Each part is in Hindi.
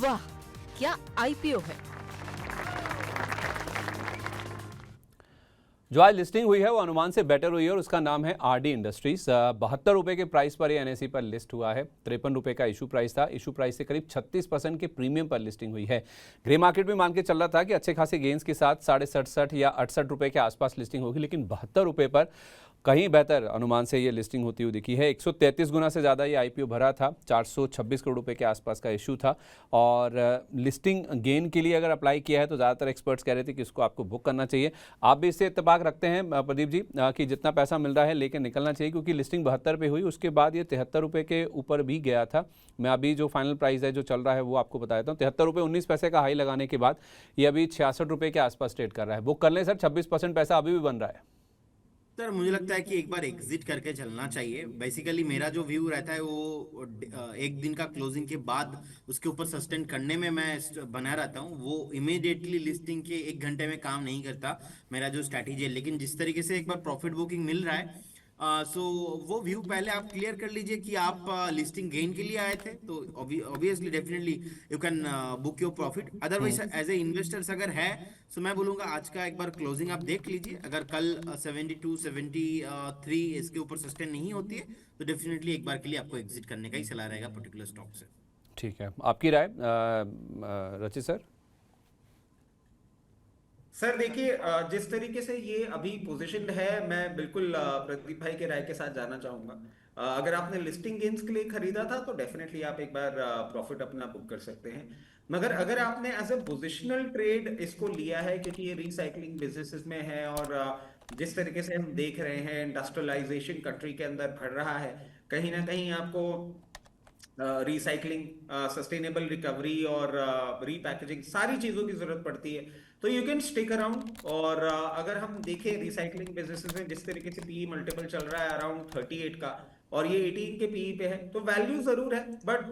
वाह, क्या आईपीओ है। जो आज लिस्टिंग हुई है वो अनुमान से बेटर हुई है और उसका नाम है आरडी इंडस्ट्रीज। 72 रुपये के प्राइस पर ये एनएसई पर लिस्ट हुआ है। 53 रुपये का इशू प्राइस था। इशू प्राइस से करीब 36% के प्रीमियम पर लिस्टिंग हुई है। ग्रे मार्केट में मान के चल रहा था कि अच्छे खासे गेंस के साथ 67.5 या 68 रुपये के आसपास लिस्टिंग होगी, लेकिन 72 रुपये पर कहीं बेहतर अनुमान से ये लिस्टिंग होती हुई दिखी है। 133 गुना से ज़्यादा ये आईपीओ भरा था। 426 करोड़ रुपए के आसपास का इशू था और लिस्टिंग गेन के लिए अगर अप्लाई किया है तो ज़्यादातर एक्सपर्ट्स कह रहे थे कि इसको आपको बुक करना चाहिए। आप भी इससे इत्तेफाक रखते हैं प्रदीप जी कि जितना पैसा मिल रहा है लेकर निकलना चाहिए, क्योंकि लिस्टिंग 72 पे हुई, उसके बाद ये 73 रुपये के ऊपर भी गया था। मैं अभी जो फाइनल प्राइस है जो चल रहा है वो आपको बता देता हूँ। 73 रुपये 19 पैसे का हाई लगाने के बाद ये अभी 66 रुपये के आसपास ट्रेड कर रहा है। बुक कर लें सर, 26% पैसा अभी भी बन रहा है। सर मुझे लगता है कि एक बार एग्जिट करके चलना चाहिए। बेसिकली मेरा जो व्यू रहता है वो एक दिन का क्लोजिंग के बाद उसके ऊपर सस्टेन करने में मैं बना रहता हूँ। वो इमीडिएटली लिस्टिंग के 1 घंटे में काम नहीं करता मेरा जो स्ट्रैटेजी है। लेकिन जिस तरीके से एक बार प्रॉफिट बुकिंग मिल रहा है, सो वो व्यू पहले आप क्लियर कर लीजिए कि आप लिस्टिंग गेन के लिए आए थे, तो obviously definitely you can book your profit. Otherwise as a investors अगर है तो मैं बोलूंगा आज का एक बार क्लोजिंग आप देख लीजिए। अगर कल 72 73 इसके ऊपर सस्टेन नहीं होती है तो डेफिनेटली एक बार के लिए आपको एग्जिट करने का ही सलाह रहेगा पर्टिकुलर स्टॉक से। ठीक है, आपकी राय रचित सर? सर देखिए, जिस तरीके से ये अभी पोजीशनड है, मैं बिल्कुल प्रदीप भाई के राय के साथ जाना चाहूंगा। अगर आपने लिस्टिंग गेन्स के लिए खरीदा था तो डेफिनेटली आप एक बार प्रॉफिट अपना बुक कर सकते हैं। मगर अगर आपने एज ए पोजिशनल ट्रेड इसको लिया है, क्योंकि ये रिसाइकलिंग बिजनेसेस में है और जिस तरीके से हम देख रहे हैं इंडस्ट्रियलाइजेशन कंट्री के अंदर बढ़ रहा है, कहीं ना कहीं आपको रिसाइकलिंग, सस्टेनेबल रिकवरी और रीपैकेजिंग सारी चीज़ों की ज़रूरत पड़ती है। तो यू कैन स्टिक अराउंड। और अगर हम देखें रिसाइकलिंग बिजनेसेस में जिस तरीके से पीई मल्टीपल चल रहा है अराउंड 38 का और ये 18 के पीई पे है, तो वैल्यू ज़रूर है। बट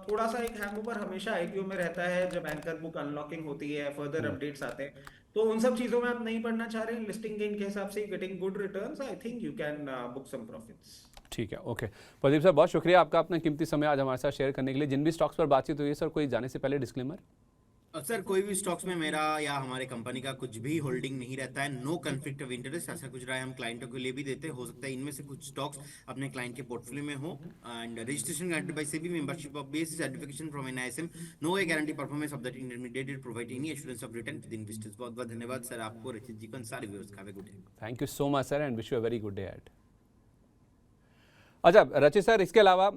थोड़ा सा एक हैंगओवर हमेशा आईपीओ में रहता है जब एंकर बुक अनलॉकिंग होती है, फर्दर अपडेट्स आते हैं, तो उन सब चीज़ों में आप नहीं पढ़ना चाह रहे हैं। लिस्टिंग गेन के हिसाब से getting good returns, I think you can book some profits. ठीक है, ओके। प्रदीप सर बहुत शुक्रिया आपका अपना कीमती समय आज हमारे साथ शेयर करने के लिए। जिन भी स्टॉक्स पर बातचीत हुई है सर, कोई जाने से पहले डिस्क्लेमर? सर कोई भी स्टॉक्स में मेरा या हमारे कंपनी का कुछ भी होल्डिंग नहीं रहता है। नो कन्फ्लिक्ट ऑफ इंटरेस्ट, ऐसा कुछ रहा है हम क्लाइंटों के लिए भी देते हैं। हो सकता है इनमें से कुछ स्टॉक्स अपने क्लाइंट के पोर्टफोलियो में हो। And registration granted by SEBI, membership of basis certification from NISM. No a guarantee performance of that intermediate provide any assurance of return with investors. बहुत बहुत धन्यवाद सर आपको, रचित जी को, सारे व्यूअर्स का। Have a good day. Thank you so much sir and wish you a very good day at. अच्छा रचित सर, इसके अलावा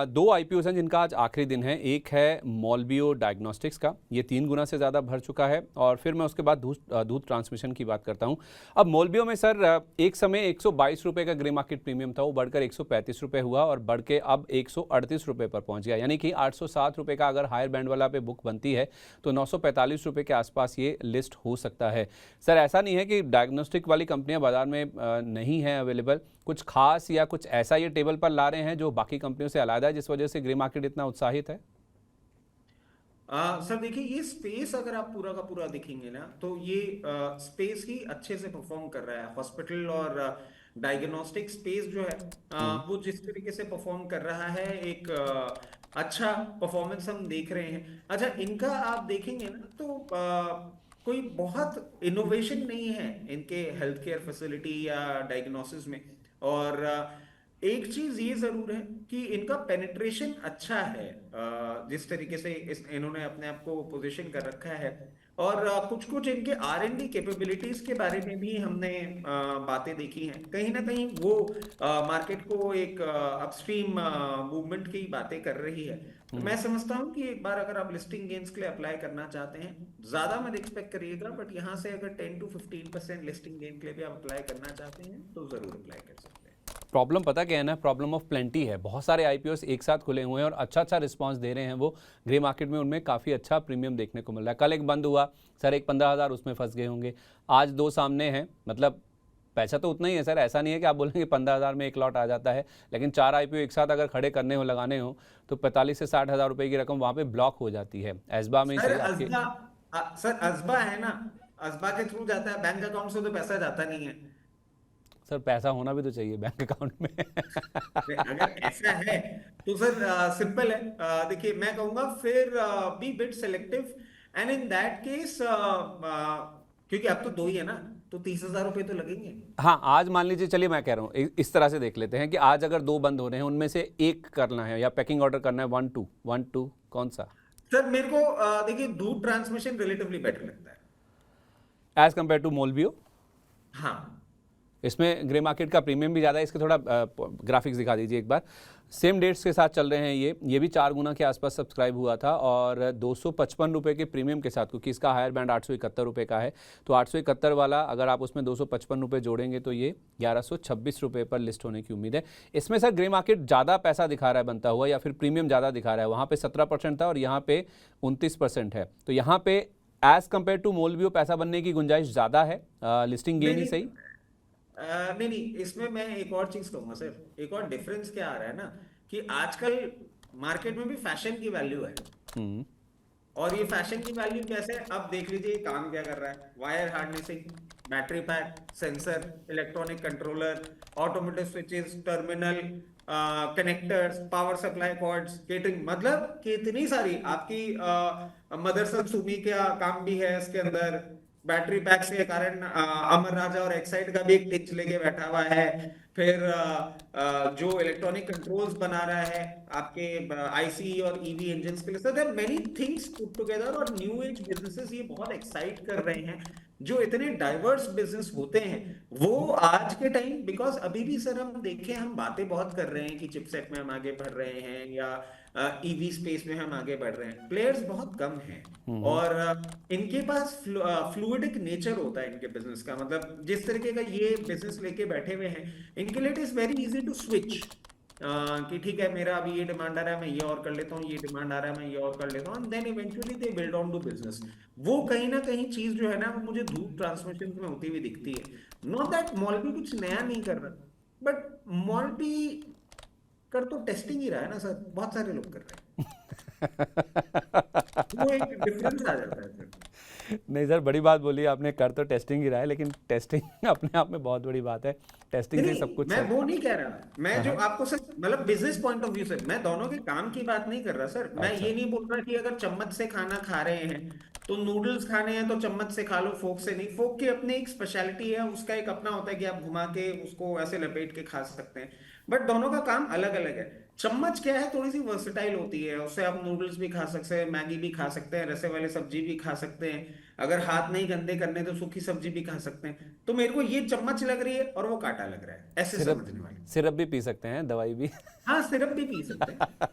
दो आईपीओ हैं जिनका आज आखिरी दिन है। एक है मॉलबियो डायग्नोस्टिक्स का, ये 3 गुना से ज़्यादा भर चुका है। और फिर मैं उसके बाद दूध ट्रांसमिशन की बात करता हूँ। अब मॉलबियो में सर एक समय 122 रुपये का ग्रे मार्केट प्रीमियम था, वो बढ़कर 135 रुपये हुआ और बढ़ के अब 138 रुपये पर पहुँच गया। यानी कि 807 रुपये का अगर हायर बैंड वाला पे बुक बनती है तो 945 रुपये के आसपास ये लिस्ट हो सकता है। सर ऐसा नहीं है कि डायग्नोस्टिक वाली कंपनियाँ बाज़ार में नहीं हैं अवेलेबल, कुछ खास या कुछ ऐसा ये टेबल पर ला रहे हैं जो बाकी कंपनियों से अलग है जिस वजह से ग्रे मार्केट इतना उत्साहित है? सर देखिए, ये स्पेस अगर आप पूरा का पूरा देखेंगे ना तो ये स्पेस ही अच्छे से परफॉर्म कर रहा है। हॉस्पिटल और डायग्नोस्टिक स्पेस जो है वो जिस तरीके से परफॉर्म कर रहा है, एक अच्छा परफॉर्मेंस हम देख रहे हैं। अच्छा, इनका आप देखेंगे ना तो कोई बहुत इनोवेशन नहीं है इनके हेल्थ केयर फैसिलिटी या डायग्नोसिस में। और एक चीज ये जरूर है कि इनका पेनिट्रेशन अच्छा है, जिस तरीके से इन्होंने अपने आप को पोजीशन कर रखा है। और कुछ कुछ इनके R&D कैपेबिलिटीज के बारे में भी हमने बातें देखी हैं। कहीं ना कहीं वो मार्केट को एक अपस्ट्रीम मूवमेंट की बातें कर रही है। तो मैं समझता हूँ कि एक बार अगर आप लिस्टिंग गेन्स के लिए अप्लाई करना चाहते हैं, ज्यादा मत एक्सपेक्ट करिएगा, बट यहाँ से अगर 10 to 15% लिस्टिंग गेन के लिए भी आप अप्लाई करना चाहते हैं तो जरूर अप्लाई कर सकते हैं। प्रॉब्लम पता क्या है ना, प्रॉब्लम ऑफ प्लेंटी है। बहुत सारे आईपीओस एक साथ खुले हुए हैं और अच्छा रिस्पांस दे रहे हैं वो ग्रे मार्केट में, उनमें काफ़ी अच्छा प्रीमियम देखने को मिल रहा है। कल एक बंद हुआ सर, एक 15,000 उसमें फंस गए होंगे। आज 2 सामने हैं, मतलब पैसा तो उतना ही है सर। ऐसा नहीं है कि आप बोलेंगे 15,000 में एक लॉट आ जाता है, लेकिन 4 आईपीओ एक साथ अगर खड़े करने हो, लगाने हो तो 45 से 60 हज़ार रुपये की रकम वहाँ पे ब्लॉक हो जाती है। एसबा में सर अजबा है ना, अजबा के थ्रू जाता है, बैंक अकाउंट से तो पैसा जाता नहीं है। सर पैसा होना भी तो चाहिए बैंक अकाउंट में। अगर ऐसा है तो सर सिंपल है। देखिए मैं कहूंगा फिर be bit selective and in that case, क्योंकि अब तो दो ही है ना, तो 30,000 रुपए तो लगेंगे। हाँ, आज मान लीजिए, चलिए मैं कह रहा हूँ इस तरह से देख लेते हैं कि आज अगर 2 बंद हो रहे हैं, उनमें से एक करना है या पैकिंग ऑर्डर करना है, 1-2 कौन सा सर मेरे को देखिए दूध ट्रांसमिशन रिलेटिवली बेटर लगता है एज कंपेयर टू मोलबियो? हाँ। इसमें ग्रे मार्केट का प्रीमियम भी ज़्यादा है। इसके थोड़ा ग्राफिक्स दिखा दीजिए एक बार। सेम डेट्स के साथ चल रहे हैं ये भी 4 गुना के आसपास सब्सक्राइब हुआ था और 255 रुपये के प्रीमियम के साथ, क्योंकि इसका हायर बैंड 871 रुपये का है, तो 871 वाला अगर आप उसमें 255 रुपये जोड़ेंगे तो ये 1126 रुपये पर लिस्ट होने की उम्मीद है। इसमें सर ग्रे मार्केट ज़्यादा पैसा दिखा रहा है बनता हुआ, या फिर प्रीमियम ज़्यादा दिखा रहा है? वहाँ पर 17% था और यहाँ पे 29% है, तो यहाँ पे एज कम्पेयर टू मोलबियो पैसा बनने की गुंजाइश ज़्यादा है। लिस्टिंग गेन ही सही। नहीं, इसमें मैं एक और चीज कहूंगा सर। एक और डिफरेंस क्या आ रहा है ना कि आजकल मार्केट में भी फैशन की वैल्यू है। और ये फैशन की वैल्यू कैसे है, अब देख लीजिए काम क्या कर रहा है। Wire harnessing, battery pack, sensor, electronic controller, automatic switches, terminal, connectors, power supply cords, catering, मतलब कितनी सारी आपकी मदरसन सुमी का काम भी है इसके अंदर। बैटरी पैक्स के कारण अमर राजा और एक्साइड का भी एक टिच लेके बैठा हुआ है। फिर जो इलेक्ट्रॉनिक कंट्रोल्स बना रहा है आपके आईसी और ईवी इंजन्स के लिए। So there are many things put together और न्यू एज बिजनेसेस ये बहुत एक्साइट कर रहे हैं। जो इतने डाइवर्स बिजनेस होते हैं वो आज के टाइम, बिकॉज अभी भी सर हम देखें, हम बातें बहुत कर रहे हैं कि चिपसेट में हम आगे बढ़ रहे हैं या ईवी स्पेस में हम आगे बढ़ रहे हैं, प्लेयर्स बहुत कम हैं और इनके पास फ्लूइडिक नेचर होता है इनके बिजनेस का। मतलब जिस तरीके का ये बिजनेस लेके बैठे हुए हैं, इनके लिए it is very easy to switch कि ठीक है मेरा अभी ये डिमांड आ रहा है मैं ये और कर लेता हूँ, ये डिमांड आ रहा है मैं ये और कर लेता हूँ, then eventually they build on to business. वो कहीं ना कहीं चीज जो है ना वो मुझे धूप ट्रांसमिशन में होती हुई दिखती है। नॉट दैट मॉलबी कुछ नया नहीं कर रहा, बट मॉलबी कर तो टेस्टिंग ही रहा है ना सर, बहुत सारे लोग कर रहे हैं। वो एक डिफरेंस आ जाता है सर। नहीं सर, बड़ी बात बोली आपने, कर तो टेस्टिंग ही रहा है, लेकिन टेस्टिंग अपने आप में बहुत बड़ी बात है। टेस्टिंग से सब कुछ मैं वो नहीं कह रहा, मैं जो आपको सर मतलब बिजनेस पॉइंट ऑफ व्यू से मैं दोनों के काम की बात नहीं कर रहा सर। मैं ये नहीं बोल रहा कि अगर चम्मच से खाना खा रहे हैं तो नूडल्स खाने हैं तो चम्मच से खा लो, फोक से नहीं। फोक की अपनी एक स्पेशलिटी है, उसका एक अपना होता है कि आप घुमा के उसको ऐसे लपेट के खा सकते हैं, बट दोनों का काम अलग अलग है। चम्मच क्या है, थोड़ी सी वर्सेटाइल होती है, उससे आप नूडल्स भी खा सकते हैं, मैगी भी खा सकते हैं, रसे वाले सब्जी भी खा सकते हैं, अगर हाथ नहीं गंदे करने तो सूखी सब्जी भी खा सकते हैं। तो मेरे को ये चम्मच लग रही है और वो कांटा लग रहा है, ऐसे समझने वाले। सिरप भी पी सकते हैं, दवाई भी। हाँ, सिरप भी पी सकते हैं।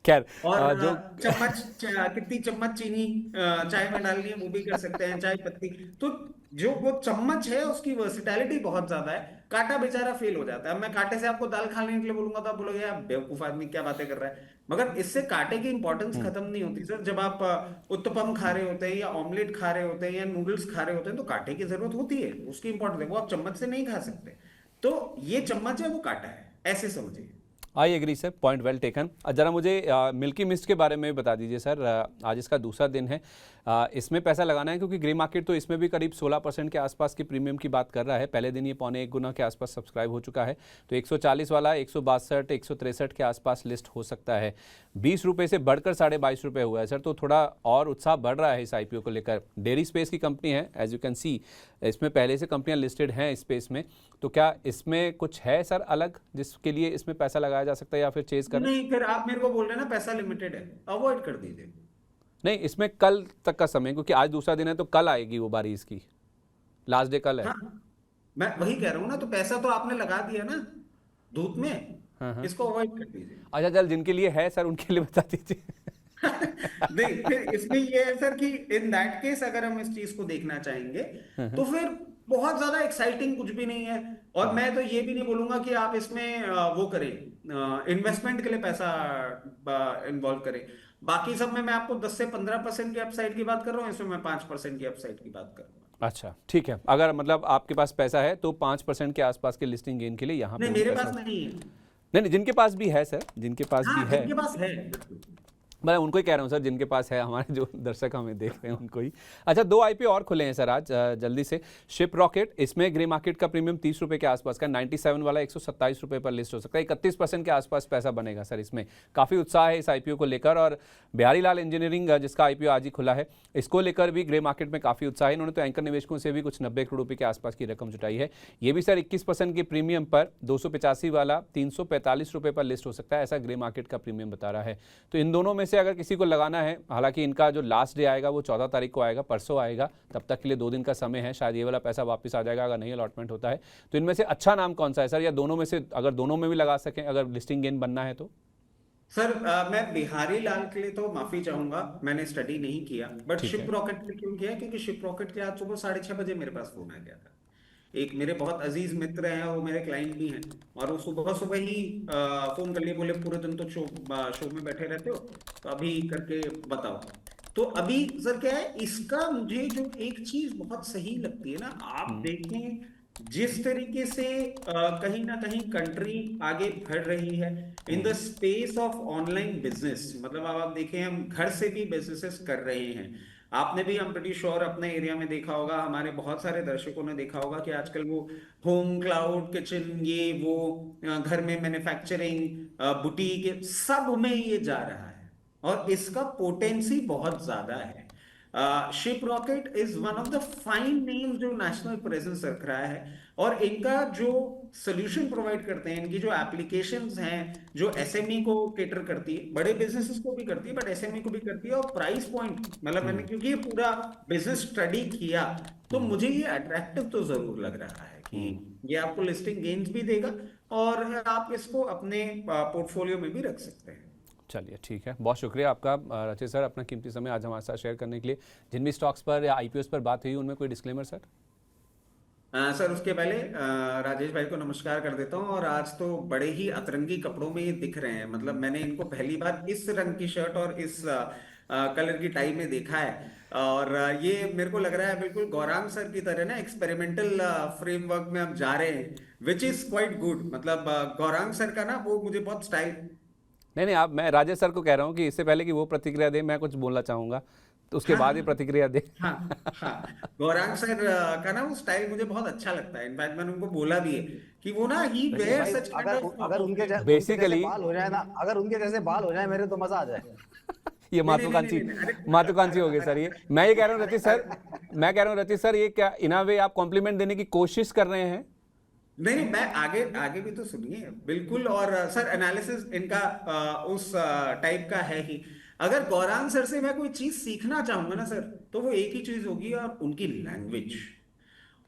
खैर, और जो चम्मच कितनी चम्मच चीनी चाय में डालनी है वो भी कर सकते हैं, चाय पत्ती। तो जो वो चम्मच है उसकी वर्सिटैलिटी बहुत ज्यादा है। कांटा बेचारा फेल हो जाता है। अब मैं कांटे से आपको दाल खाने के लिए बोलूंगा तो आप बोलोगे यार बेवकूफ आदमी क्या बातें कर रहा है, मगर इससे कांटे की इंपॉर्टेंस खत्म नहीं होती सर। जब आप उत्तपम खा रहे होते हैं या ऑमलेट खा रहे होते हैं या नूडल्स खा रहे होते हैं तो कांटे की जरूरत होती है, उसकी इंपॉर्टेंस है, वो आप चम्मच से नहीं खा सकते। तो ये चम्मच है, वो कांटा है, ऐसे समझिए। I agree sir, point well taken. जरा मुझे मिल्की मिस्ट के बारे में बता दीजिए सर। आज इसका दूसरा दिन है, इसमें पैसा लगाना है क्योंकि ग्रे मार्केट तो इसमें भी करीब 16% के आसपास की प्रीमियम की बात कर रहा है। पहले दिन ये 1.25 गुना के आसपास सब्सक्राइब हो चुका है, तो 140 वाला 162 163 के आसपास लिस्ट हो सकता है। 20 रुपये से बढ़कर 22.5 रुपये हुआ है सर, तो थोड़ा और उत्साह बढ़ रहा है इस IPO को लेकर। डेयरी स्पेस की कंपनी है, एज यू कैन सी इसमें पहले से कंपनियां लिस्टेड हैं इस स्पेस में, तो क्या इसमें कुछ है सर अलग जिसके लिए इसमें पैसा लगाया जा सकता है या फिर चेज करना? नहीं, फिर आप मेरे को बोल रहे हैं ना पैसा लिमिटेड है, अवॉइड कर दीजिए। नहीं, इसमें कल तक का समय, क्योंकि आज दूसरा दिन है तो कल आएगी वो बारी, इसकी लास्ट डे कल है। हाँ, मैं वही कह रहा हूँ ना, तो पैसा तो आपने लगा दिया ना धूप में। हाँ। इसको अवॉइड कर दीजिए। अच्छा चल, जिनके लिए है सर उनके लिए बता दीजिए। नहीं, फिर इसमें ये है सर कि इन दैट केस अगर हम इस चीज को देखना चाहेंगे तो फिर बहुत ज्यादा एक्साइटिंग कुछ भी नहीं है। और मैं तो ये भी नहीं बोलूंगा कि आप इसमें वो करें, इन्वेस्टमेंट के लिए पैसा इन्वॉल्व करें। बाकी सब में मैं आपको 10 से 15% की अपसाइड की बात कर रहा हूँ, इसमें मैं 5% की अपसाइड की बात कर रहा हूँ। अच्छा ठीक है, अगर मतलब आपके पास पैसा है तो 5% के आसपास के लिस्टिंग गेन के लिए यहाँ नहीं, पे मेरे पास नहीं है। नहीं, जिनके पास भी है सर, जिनके पास भी है, जिनके पास है मैं उनको ही कह रहा हूँ सर, जिनके पास है, हमारे जो दर्शक हमें देख रहे हैं उनको ही। अच्छा, 2 आईपीओ और खुले हैं सर आज, जल्दी से। शिप रॉकेट, इसमें ग्रे मार्केट का प्रीमियम 30 रुपये के आसपास का, 97 वाला 127 रुपये पर लिस्ट हो सकता है, 31% के आसपास पैसा बनेगा सर इसमें। काफ़ी उत्साह है इस आईपीओ को लेकर। और बिहारी लाल इंजीनियरिंग जिसका आईपीओ आज ही खुला है, इसको लेकर भी ग्रे मार्केट में काफ़ी उत्साह है। इन्होंने तो एंकर निवेशकों से भी कुछ 90 करोड़ रुपये के आसपास की रकम जुटाई है। ये भी सर 21% के प्रीमियम पर 285 वाला 345 रुपये पर लिस्ट हो सकता है, ऐसा ग्रे मार्केट का प्रीमियम बता रहा है। तो इन दोनों में से अगर किसी को लगाना है, हालांकि इनका जो लास्ट डे आएगा वो 14 तारीख को आएगा, परसों आएगा, तब तक के लिए 2 दिन का समय है, शायद ये वाला पैसा वापस आ जाएगा अगर नहीं अलॉटमेंट होता है। तो इनमें से अच्छा नाम कौन सा है सर, या दोनों में से अगर दोनों में भी लगा सकें, अगर लिस्टिंग गेन बनना है तो? सर मैं बिहारी लाल के लिए तो माफी चाहूंगा, मैंने स्टडी नहीं किया, बट ठीक शिप है। रॉकेट के लिए क्यों किया, क्योंकि शिप रॉकेट के आज सुबह 6:30 बजे मेरे पास फोन आ गया था। एक मेरे बहुत अजीज मित्र हैं, वो मेरे क्लाइंट भी हैं, और वो सुबह सुबह ही फोन कर लिए, बोले पूरे दिन तो शो में बैठे रहते हो, तो अभी करके बताओ। तो अभी सर क्या है इसका, मुझे जो एक चीज बहुत सही लगती है ना, आप देखें जिस तरीके से कहीं ना कहीं कंट्री आगे बढ़ रही है in the space of online business, मतलब अब आप देखें हम घर से भी बिजनेसेस कर रहे हैं। आपने भी, हम प्रीटी श्योर, अपने एरिया में देखा होगा, हमारे बहुत सारे दर्शकों ने देखा होगा कि आजकल वो होम क्लाउड किचन, ये वो घर में मैन्युफैक्चरिंग, बुटीक, सब में ये जा रहा है और इसका पोटेंसी बहुत ज्यादा है। Ship rocket is one of the fine names जो नेशनल प्रेजेंस रख रहा है, और इनका जो सोल्यूशन प्रोवाइड करते हैं, इनकी जो एप्लीकेशंस हैं, जो एसएमई को केटर करती है, बड़े बिजनेसेस को भी करती है बट एसएमई को भी करती है, और प्राइस पॉइंट, मतलब मैंने क्योंकि ये पूरा बिजनेस स्टडी किया, तो मुझे ये अट्रैक्टिव तो जरूर लग रहा है कि ये आपको लिस्टिंग गेन्स भी देगा और आप इसको अपने पोर्टफोलियो में भी रख सकते हैं। चलिए ठीक है, बहुत शुक्रिया आपका रचित सर, अपना कीमती समय आज हमारे साथ शेयर करने के लिए। जिन भी स्टॉक्स पर या आईपीओस पर बात हुई उनमें कोई डिस्क्लेमर सर? सर उसके पहले राजेश भाई को नमस्कार कर देता हूं, और आज तो बड़े ही अतरंगी कपड़ों में ये दिख रहे हैं, मतलब मैंने इनको पहली बार इस रंग की शर्ट और इस कलर की टाई में देखा है, और ये मेरे को लग रहा है बिल्कुल गौरांग सर की तरह ना, एक्सपेरिमेंटल फ्रेमवर्क में हम जा रहे हैं, विच इज क्वाइट गुड। मतलब गौरांग सर का ना वो मुझे बहुत स्टाइल। नहीं, आप, मैं राजेश सर को कह रहा हूँ कि इससे पहले कि वो प्रतिक्रिया दे, मैं कुछ बोलना चाहूँगा, तो उसके बाद ही प्रतिक्रिया दे। हाँ हाँ, गौरांग सर का ना वो स्टाइल मुझे बहुत अच्छा लगता है, इनफैक्ट मैंने उनको बोला भी है कि वो ना ही वेयर भाई, सच काइंड ऑफ, अगर उनके Basically- बाल हो जाए ना, अगर उनके जैसे बाल हो जाए मेरे, तो मजा आ जाए। ये महत्वाकांक्षी हो गई सर। ये मैं ये कह रहा हूँ रचित सर, मैं कह रहा हूँ रचित सर, ये क्या इन अ वे आप कॉम्प्लीमेंट देने की कोशिश कर रहे हैं? नहीं, मैं आगे भी तो सुनिए बिल्कुल। और सर एनालिसिस इनका उस टाइप का है ही। अगर गौरांग सर से मैं कोई चीज सीखना चाहूंगा ना सर, तो वो एक ही चीज होगी, और उनकी लैंग्वेज।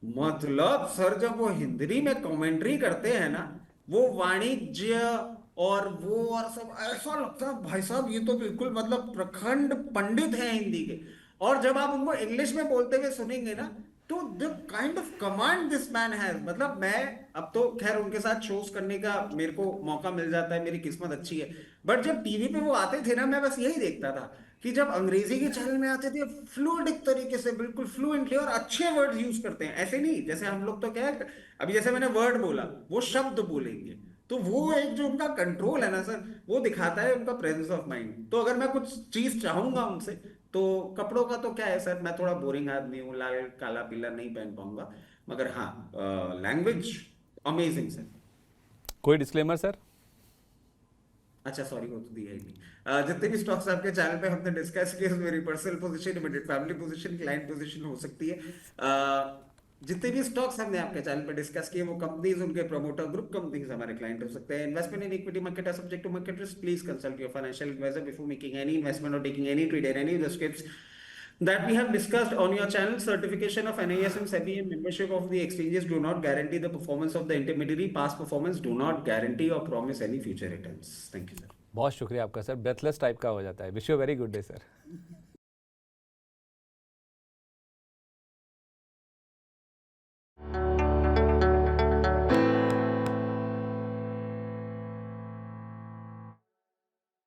मतलब सर जब वो हिंदी में कमेंट्री करते हैं ना, वो वाणिज्य और वो और सब, ऐसा लगता है भाई साहब ये तो बिल्कुल मतलब प्रखंड पंडित हैं हिंदी के। और जब आप उनको इंग्लिश में बोलते हुए सुनेंगे ना, तो the kind of command this man has, मतलब मैं अब तो खैर उनके साथ शोज करने का मेरे को मौका मिल जाता है, मेरी किस्मत अच्छी है, बट जब टीवी पे वो आते थे ना, मैं बस यही देखता था कि जब अंग्रेजी के चैनल में आते थे, फ्लूइड तरीके से, बिल्कुल फ्लुएंटली, और अच्छे वर्ड यूज करते हैं, ऐसे नहीं जैसे हम लोग तो क्या है, अभी जैसे मैंने वर्ड बोला, वो शब्द बोलेंगे, तो वो एक जो उनका कंट्रोल है ना सर, वो दिखाता है उनका प्रेजेंस ऑफ माइंड। तो अगर मैं कुछ चीज चाहूंगा उनसे, तो कपड़ों का तो क्या है सर, मैं थोड़ा बोरिंग आदमी हूँ, लाल काला पीला नहीं पहन पाऊंगा, मगर हाँ लैंग्वेज अमेजिंग सर। कोई डिस्क्लेमर सर? अच्छा सॉरी, वो तो दिया ही नहीं। जितने भी स्टॉक्स आपके चैनल पे हमने डिस्कस किए, मेरी personal position, immediate family position, client position हो सकती है। जितने भी स्टॉक्स हमने आपके चैनल पे डिस्कस किए, वो कंपनीज, उनके प्रमोटर, ग्रुप कंपनीज हमारे क्लाइंट हो सकते हैं। Investment in equity market are subject to market risk, please consult your financial advisor before making any investment और taking any trade any risk that we have discussed on your channel. Certification of NIS and SEBI and membership of the exchanges do not guarantee the performance of the intermediary. Past performance do not guarantee or promise any future returns. Thank you, sir. बहुत शुक्रिया आपका सर, ब्रेथलेस टाइप का हो जाता है। Wish you very good day sir.